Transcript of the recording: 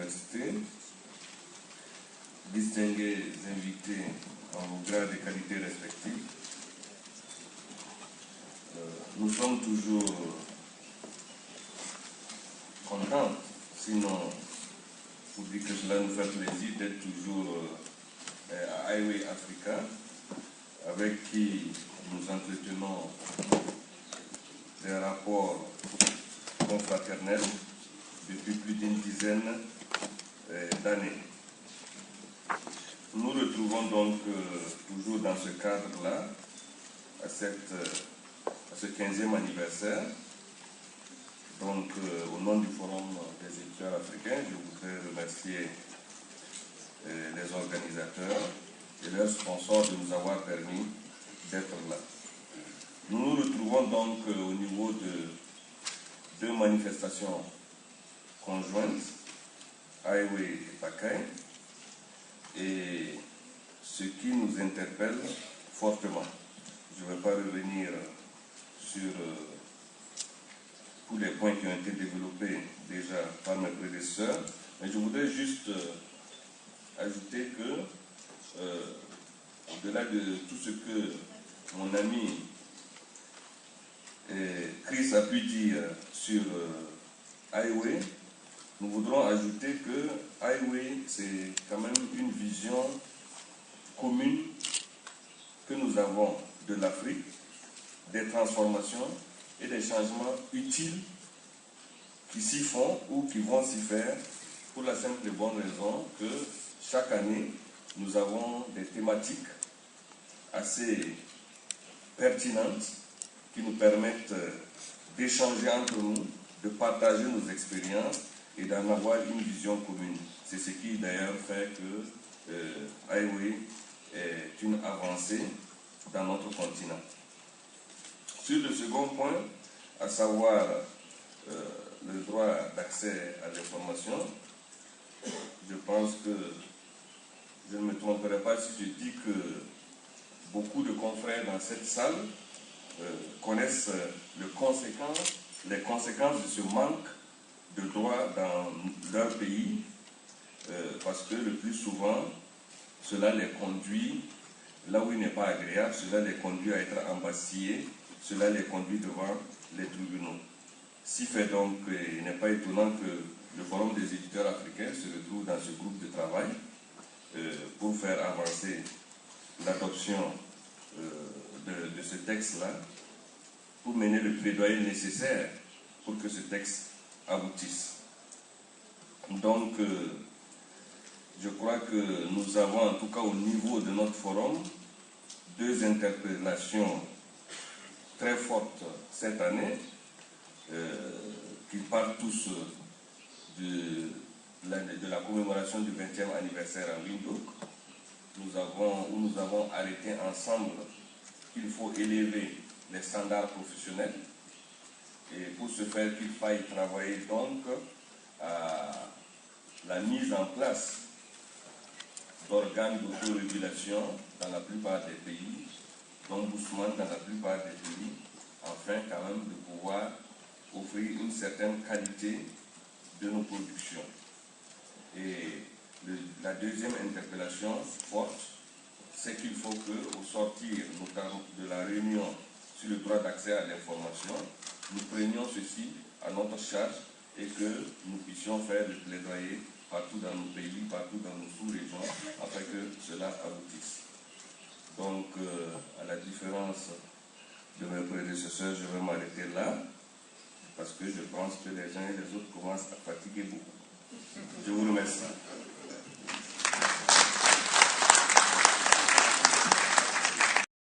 l'université, distingués invités en vos grades et qualités respectives, nous sommes toujours contents, sinon, pour dire que cela nous fait plaisir d'être toujours à Highway Africa, avec qui nous entretenons des rapports confraternels depuis plus d'une dizaine d'années. Nous retrouvons donc toujours dans ce cadre-là, à ce 15e anniversaire. Donc, au nom du Forum des éditeurs africains, je voudrais remercier les organisateurs et leurs sponsors de nous avoir permis d'être là. Nous nous retrouvons donc au niveau de 2 manifestations conjointes, Highway et Pakai, et ce qui nous interpelle fortement. Je ne vais pas revenir sur tous les points qui ont été développés déjà par mes prédécesseurs, mais je voudrais juste ajouter que, au-delà de tout ce que mon ami Chris a pu dire sur Highway, nous voudrons ajouter que Highway, c'est quand même une vision commune que nous avons de l'Afrique, des transformations et des changements utiles qui s'y font ou qui vont s'y faire, pour la simple et bonne raison que chaque année, nous avons des thématiques assez pertinentes qui nous permettent d'échanger entre nous, de partager nos expériences et d'en avoir une vision commune. C'est ce qui d'ailleurs fait que Highway est une avancée dans notre continent. Sur le second point, à savoir le droit d'accès à l'information, je pense que je ne me tromperai pas si je dis que beaucoup de confrères dans cette salle connaissent les conséquences de ce manque de droits dans leur pays, parce que le plus souvent, cela les conduit là où il n'est pas agréable, cela les conduit à être embastillés, cela les conduit devant les tribunaux. Si fait donc, il n'est pas étonnant que le Forum des éditeurs africains se retrouve dans ce groupe de travail pour faire avancer l'adoption de ce texte-là, pour mener le plaidoyer nécessaire pour que ce texte aboutisse. Donc, je crois que nous avons, en tout cas au niveau de notre forum, 2 interpellations très fortes cette année, qui partent tous de la commémoration du 20e anniversaire à Windhoek. Nous avons arrêté ensemble qu'il faut élever les standards professionnels, et pour ce faire qu'il faille travailler donc à la mise en place d'organes d'autorégulation dans la plupart des pays, d'ombudsman dans la plupart des pays, afin quand même de pouvoir offrir une certaine qualité de nos productions. Et la deuxième interpellation forte, c'est qu'il faut que, au sortir notamment de la réunion sur le droit d'accès à l'information, nous prenions ceci à notre charge et que nous puissions faire le plaidoyer partout dans nos pays, partout dans nos sous-régions, afin que cela aboutisse. Donc, à la différence de mes prédécesseurs, je vais m'arrêter là, parce que je pense que les uns et les autres commencent à fatiguer beaucoup. Je vous remercie.